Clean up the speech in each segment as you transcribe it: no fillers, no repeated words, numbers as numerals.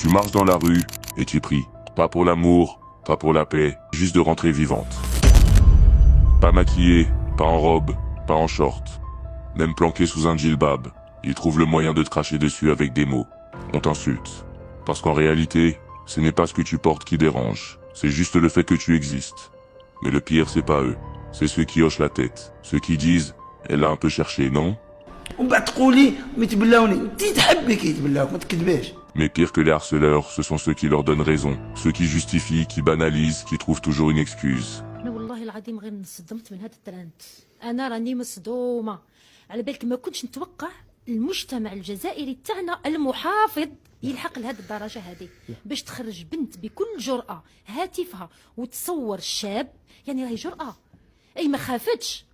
Tu marches dans la rue et tu pries. Pas pour l'amour, pas pour la paix, juste de rentrer vivante. Pas maquillée, pas en robe, pas en short. Même planqué sous un djilbab, ils trouvent le moyen de te cracher dessus avec des mots. On t'insulte. Parce qu'en réalité, ce n'est pas ce que tu portes qui dérange. C'est juste le fait que tu existes. Mais le pire, c'est pas eux. C'est ceux qui hochent la tête. Ceux qui disent, elle a un peu cherché, non? ومن بعد تقولي ما تبلاوني انت تحبك يتبلاوك ما تكذباش. Mais pire que les harceleurs, ce sont ceux qui leur donnent raison. Ceux qui justifient, qui banalisent, qui trouvent toujours une excuse. انا والله العظيم غير انصدمت من هذا الترند. انا راني مصدومه. على بالك ما كنتش نتوقع المجتمع الجزائري تاعنا المحافظ يلحق لهذه الدرجه هذه باش تخرج بنت بكل جرأة هاتفها وتصور الشاب. يعني راهي جرأة. اي ما خافتش.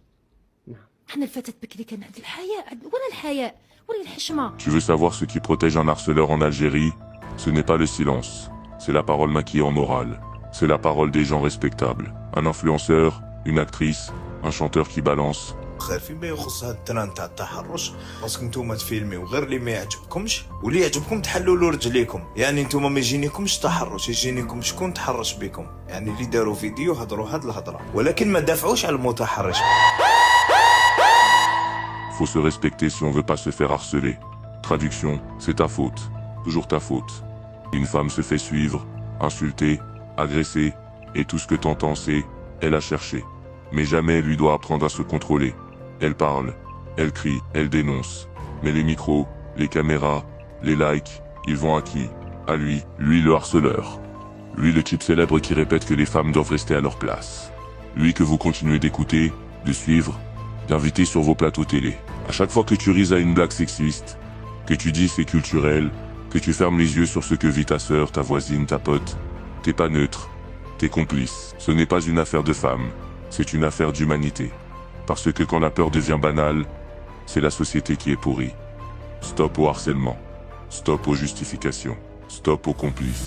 احنا الفتاة بكري كان عند الحياء ولا الحياء ولا الحشمه. Tu veux savoir ce qui protège un harceleur en Algérie? Ce n'est pas le silence. C'est la parole maquillée en morale. C'est la parole des gens respectables. Un influenceur, une actrice, un chanteur qui balance. خير فيما يخص هذا الترند تاع التحرش خاصكم نتوما تفيلميو غير اللي ما يعجبكمش واللي يعجبكم تحلوا له رجليكم. يعني نتوما ما يجينيكمش تحرش يجينيكم شكون تحرش بكم. يعني اللي داروا فيديو هضروا هاد الهضره ولكن ما دافعوش على المتحرش. Faut se respecter si on veut pas se faire harceler. Traduction, c'est ta faute. Toujours ta faute. Une femme se fait suivre, insulter, agresser, et tout ce que t'entends c'est, elle a cherché. Mais jamais elle lui doit apprendre à se contrôler. Elle parle, elle crie, elle dénonce. Mais les micros, les caméras, les likes, ils vont à qui? À lui, le harceleur. Lui le type célèbre qui répète que les femmes doivent rester à leur place. Lui que vous continuez d'écouter, de suivre, d'inviter sur vos plateaux télé. À chaque fois que tu rises à une blague sexiste, que tu dis c'est culturel, que tu fermes les yeux sur ce que vit ta sœur, ta voisine, ta pote, t'es pas neutre, t'es complice. Ce n'est pas une affaire de femme, c'est une affaire d'humanité. Parce que quand la peur devient banale, c'est la société qui est pourrie. Stop au harcèlement, stop aux justifications, stop aux complices.